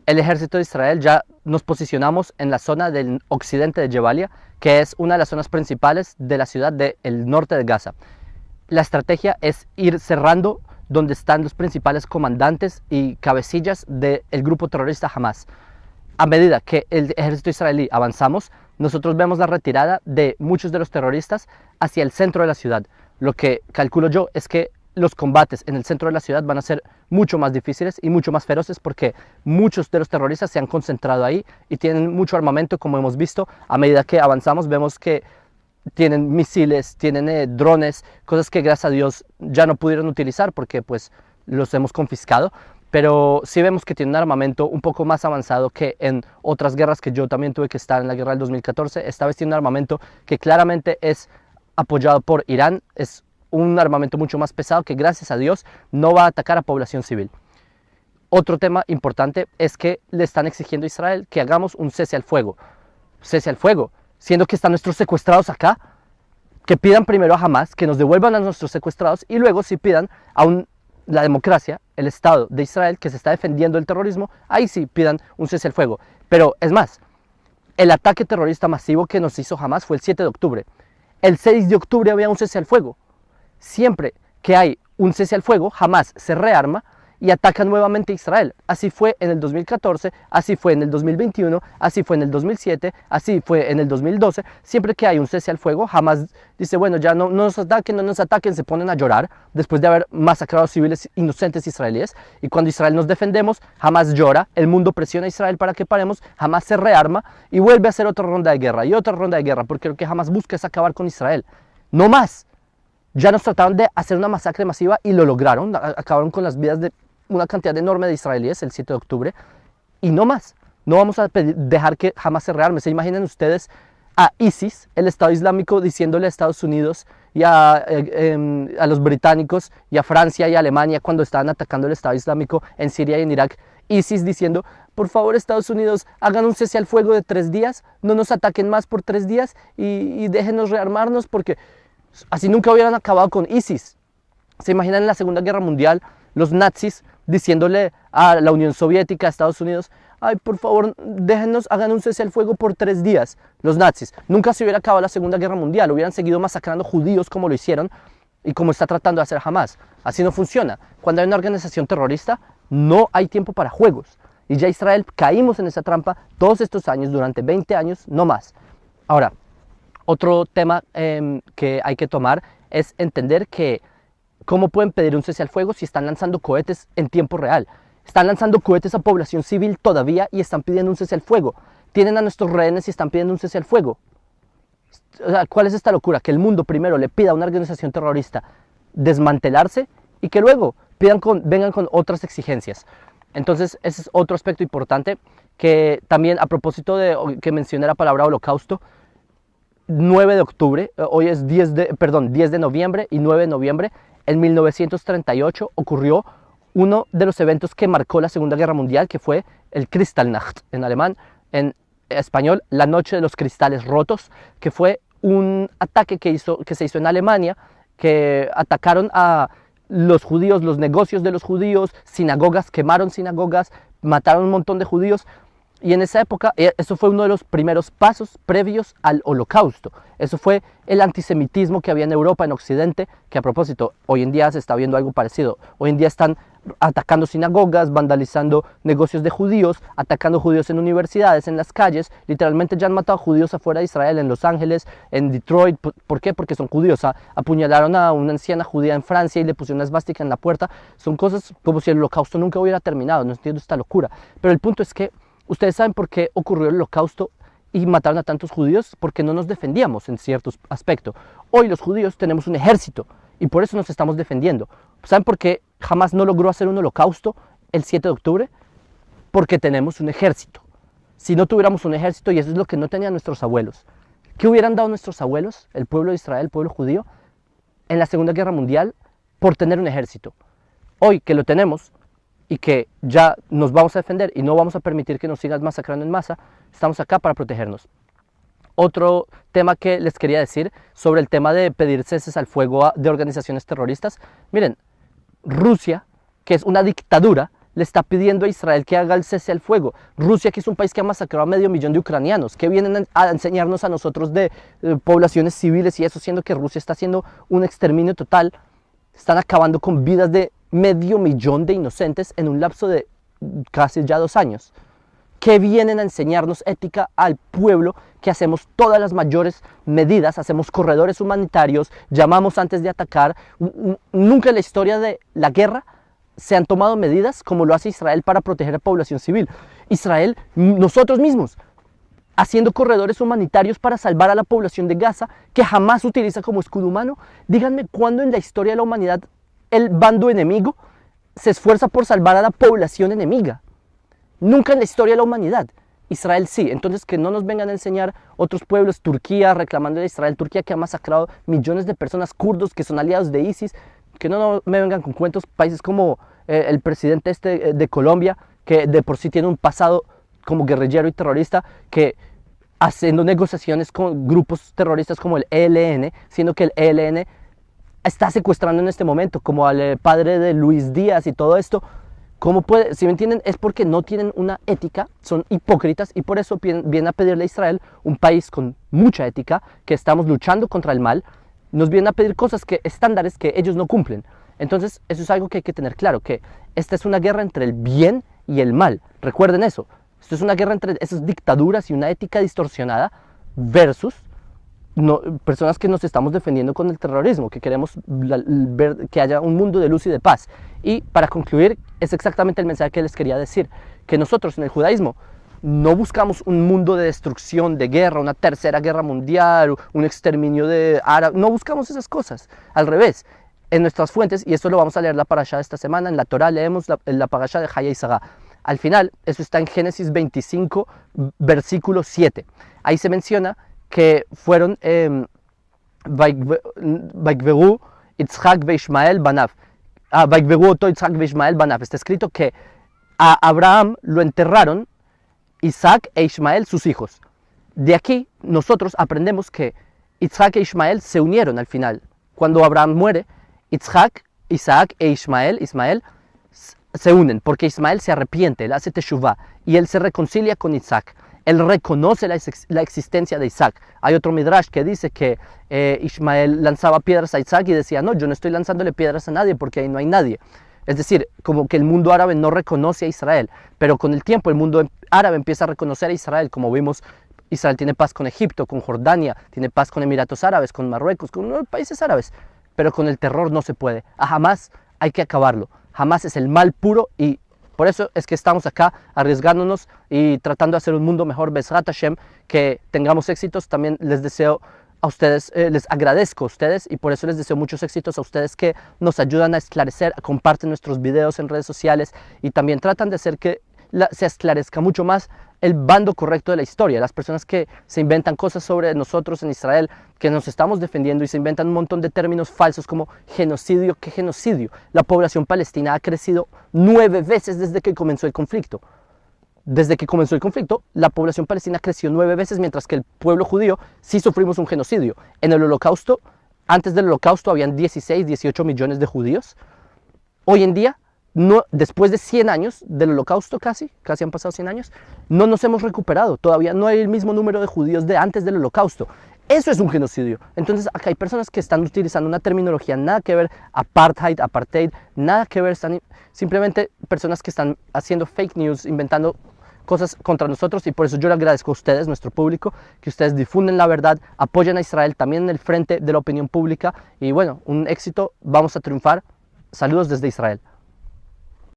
el ejército de Israel ya nos posicionamos en la zona del occidente de Jebalia, que es una de las zonas principales de la ciudad del norte de Gaza. La estrategia es ir cerrando donde están los principales comandantes y cabecillas del grupo terrorista Hamas. A medida que el ejército israelí avanzamos, nosotros vemos la retirada de muchos de los terroristas hacia el centro de la ciudad. Lo que calculo yo es que los combates en el centro de la ciudad van a ser mucho más difíciles y mucho más feroces porque muchos de los terroristas se han concentrado ahí y tienen mucho armamento, como hemos visto. A medida que avanzamos vemos que tienen misiles, tienen drones, cosas que gracias a Dios ya no pudieron utilizar porque pues los hemos confiscado. Pero sí vemos que tiene un armamento un poco más avanzado que en otras guerras que yo también tuve que estar en la guerra del 2014. Esta vez tiene un armamento que claramente es apoyado por Irán, es un armamento mucho más pesado que gracias a Dios no va a atacar a población civil. Otro tema importante es que le están exigiendo a Israel que hagamos un cese al fuego. Cese al fuego, siendo que están nuestros secuestrados acá, que pidan primero a Hamas, que nos devuelvan a nuestros secuestrados y luego si pidan a la democracia, el Estado de Israel que se está defendiendo del terrorismo, ahí sí pidan un cese al fuego. Pero es más, el ataque terrorista masivo que nos hizo Hamas fue el 7 de octubre. El 6 de octubre había un cese al fuego. Siempre que hay un cese al fuego, Hamas se rearma y ataca nuevamente a Israel. Así fue en el 2014, así fue en el 2021, así fue en el 2007, así fue en el 2012. Siempre que hay un cese al fuego, Hamas dice, bueno, ya no nos ataquen, se ponen a llorar después de haber masacrado civiles inocentes israelíes. Y cuando Israel nos defendemos, Hamas llora, el mundo presiona a Israel para que paremos, Hamas se rearma y vuelve a hacer otra ronda de guerra y otra ronda de guerra, porque lo que Hamas busca es acabar con Israel. No más. Ya nos trataron de hacer una masacre masiva y lo lograron, acabaron con las vidas de una cantidad enorme de israelíes el 7 de octubre y no más. No vamos a dejar que Hamas se rearme. ¿Se imaginan ustedes a ISIS, el Estado Islámico, diciéndole a Estados Unidos y a los británicos y a Francia y a Alemania cuando estaban atacando el Estado Islámico en Siria y en Irak? ISIS diciendo, por favor Estados Unidos, hagan un cese al fuego de 3 días, no nos ataquen más por 3 días y déjenos rearmarnos porque así nunca hubieran acabado con ISIS. ¿Se imaginan en la Segunda Guerra Mundial los nazis diciéndole a la Unión Soviética, a Estados Unidos, ay, por favor, déjenos, hagan un cese al fuego por 3 días? Los nazis. Nunca se hubiera acabado la Segunda Guerra Mundial, hubieran seguido masacrando judíos como lo hicieron y como está tratando de hacer Hamas. Así no funciona. Cuando hay una organización terrorista, no hay tiempo para juegos. Y ya Israel caímos en esa trampa todos estos años, durante 20 años, no más. Ahora, otro tema que hay que tomar es entender que ¿cómo pueden pedir un cese al fuego si están lanzando cohetes en tiempo real? Están lanzando cohetes a población civil todavía y están pidiendo un cese al fuego. Tienen a nuestros rehenes y están pidiendo un cese al fuego. O sea, ¿cuál es esta locura? Que el mundo primero le pida a una organización terrorista desmantelarse y que luego vengan con otras exigencias. Entonces, ese es otro aspecto importante que también a propósito de que mencioné la palabra holocausto, 9 de octubre, hoy es 10 de noviembre y 9 de noviembre, en 1938 ocurrió uno de los eventos que marcó la Segunda Guerra Mundial, que fue el Kristallnacht en alemán, en español, la noche de los cristales rotos, que fue un ataque que se hizo en Alemania, que atacaron a los judíos, los negocios de los judíos, sinagogas, quemaron sinagogas, mataron un montón de judíos. Y en esa época, eso fue uno de los primeros pasos previos al holocausto. Eso fue el antisemitismo que había en Europa, en Occidente, que a propósito, hoy en día se está viendo algo parecido. Hoy en día están atacando sinagogas, vandalizando negocios de judíos, atacando judíos en universidades, en las calles. Literalmente ya han matado judíos afuera de Israel, en Los Ángeles, en Detroit. ¿Por qué? Porque son judíos. Apuñalaron a una anciana judía en Francia y le pusieron una esvástica en la puerta. Son cosas como si el holocausto nunca hubiera terminado. No entiendo esta locura. Pero el punto es que ustedes saben por qué ocurrió el holocausto y mataron a tantos judíos, porque no nos defendíamos en cierto aspecto. Hoy los judíos tenemos un ejército y por eso nos estamos defendiendo. ¿Saben por qué jamás no logró hacer un holocausto el 7 de octubre? Porque tenemos un ejército. Si no tuviéramos un ejército, y eso es lo que no tenían nuestros abuelos, ¿qué hubieran dado nuestros abuelos, el pueblo de Israel, el pueblo judío, en la Segunda Guerra Mundial por tener un ejército? Hoy que lo tenemos y que ya nos vamos a defender y no vamos a permitir que nos sigan masacrando en masa, estamos acá para protegernos. Otro tema que les quería decir sobre el tema de pedir ceses al fuego de organizaciones terroristas. Miren, Rusia, que es una dictadura, le está pidiendo a Israel que haga el cese al fuego. Rusia, que es un país que ha masacrado a 500,000 de ucranianos, que vienen a enseñarnos a nosotros de poblaciones civiles y eso, siendo que Rusia está haciendo un exterminio total. Están acabando con vidas de 500,000 de inocentes en un lapso de casi ya 2 años. Que vienen a enseñarnos ética al pueblo, que hacemos todas las mayores medidas, hacemos corredores humanitarios, llamamos antes de atacar. Nunca en la historia de la guerra se han tomado medidas como lo hace Israel para proteger a la población civil. Israel, nosotros mismos, haciendo corredores humanitarios para salvar a la población de Gaza, que jamás utiliza como escudo humano. Díganme cuándo en la historia de la humanidad el bando enemigo se esfuerza por salvar a la población enemiga. Nunca en la historia de la humanidad. Israel sí. Entonces que no nos vengan a enseñar otros pueblos, Turquía, reclamando de Israel, Turquía que ha masacrado millones de personas kurdos que son aliados de ISIS, que no me vengan con cuentos. Países como el presidente de Colombia, que de por sí tiene un pasado como guerrillero y terrorista, que haciendo negociaciones con grupos terroristas como el ELN, siendo que el ELN está secuestrando en este momento, como al padre de Luis Díaz y todo esto. ¿Cómo puede? Si me entienden, es porque no tienen una ética, son hipócritas y por eso vienen a pedirle a Israel, un país con mucha ética, que estamos luchando contra el mal, nos vienen a pedir cosas, estándares que ellos no cumplen. Entonces, eso es algo que hay que tener claro, que esta es una guerra entre el bien y el mal. Recuerden eso. Esto es una guerra entre esas dictaduras y una ética distorsionada versus personas que nos estamos defendiendo con el terrorismo, que queremos ver que haya un mundo de luz y de paz. Y para concluir, es exactamente el mensaje que les quería decir, que nosotros en el judaísmo no buscamos un mundo de destrucción, de guerra, una tercera guerra mundial, un exterminio de árabes, no buscamos esas cosas. Al revés, en nuestras fuentes, y esto lo vamos a leer la parashá de esta semana, en la Torah leemos la parashá de Hayei Sarah. Al final, eso está en Génesis 25, versículo 7. Ahí se menciona que fueron Vaikveru Yitzhak veishmael banav. Vaikveru oto Yitzhak veishmael banav. Está escrito que a Abraham lo enterraron Isaac e Ismael, sus hijos. De aquí nosotros aprendemos que Isaac e Ismael se unieron al final. Cuando Abraham muere, Isaac e Ismael se unen, porque Ismael se arrepiente, él hace teshuvah, y él se reconcilia con Isaac. Él reconoce la existencia de Isaac. Hay otro midrash que dice que Ismael lanzaba piedras a Isaac y decía, no, yo no estoy lanzándole piedras a nadie porque ahí no hay nadie. Es decir, como que el mundo árabe no reconoce a Israel, pero con el tiempo el mundo árabe empieza a reconocer a Israel. Como vimos, Israel tiene paz con Egipto, con Jordania, tiene paz con Emiratos Árabes, con Marruecos, con los países árabes, pero con el terror no se puede. A Hamás hay que acabarlo. Hamás es el mal puro y por eso es que estamos acá arriesgándonos y tratando de hacer un mundo mejor. Bezrat Hashem, que tengamos éxitos. También les deseo a ustedes, les agradezco a ustedes y por eso les deseo muchos éxitos a ustedes que nos ayudan a esclarecer, comparten nuestros videos en redes sociales y también tratan de hacer que se esclarezca mucho más el bando correcto de la historia. Las personas que se inventan cosas sobre nosotros en Israel, que nos estamos defendiendo y se inventan un montón de términos falsos como genocidio. ¿Qué genocidio? La población palestina ha crecido 9 veces desde que comenzó el conflicto. Desde que comenzó el conflicto, la población palestina creció 9 veces, mientras que el pueblo judío sí sufrimos un genocidio. En el Holocausto, antes del Holocausto, habían 16, 18 millones de judíos. Hoy en día, después de 100 años del Holocausto, casi han pasado 100 años, no nos hemos recuperado. Todavía no hay el mismo número de judíos de antes del Holocausto. Eso es un genocidio. Entonces, acá hay personas que están utilizando una terminología nada que ver, apartheid, nada que ver, están simplemente personas que están haciendo fake news, inventando cosas contra nosotros y por eso yo le agradezco a ustedes, nuestro público, que ustedes difunden la verdad, apoyen a Israel también en el frente de la opinión pública y bueno, un éxito, vamos a triunfar. Saludos desde Israel.